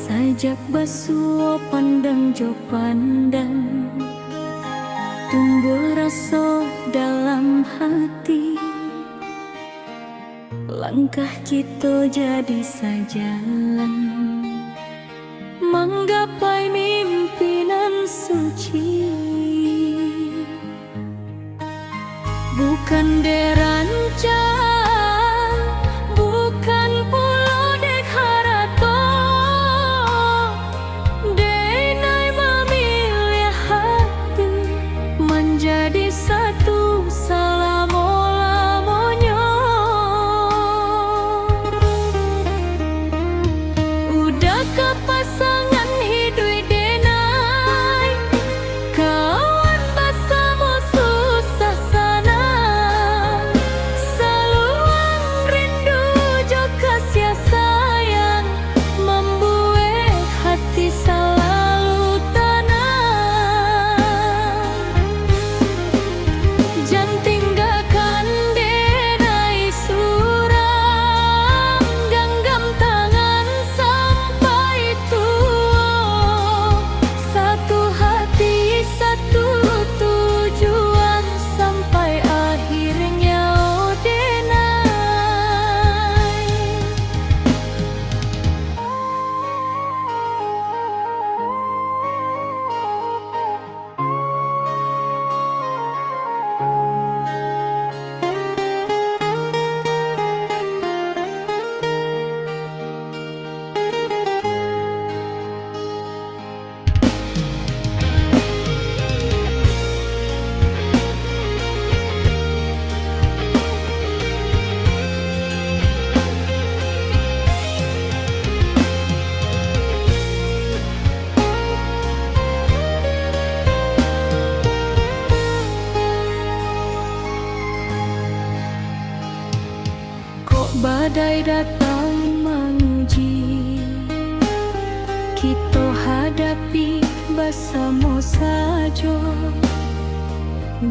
Sajak basuh pandang jo pandang, tumbuh rasa dalam hati. Langkah kita jadi sajalan, menggapai mimpi nan suci. Bukan derancang, bukan pulau dek harato, denai memilih hati menjadi satu selama-lamanya. Udah ke pasangan hidup denai, kawan bersama susah sana. Seluang rindu jo kasih sayang, membuat hati selalu tenang. Jangan tinggalkan denai suram, genggam tangan sampai tua. Satu hati, satu tujuan, sampai akhirnya denai. Kok badai datang menguji, kita hadapi bersama saja.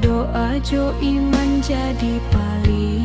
Doa jo iman jadi paling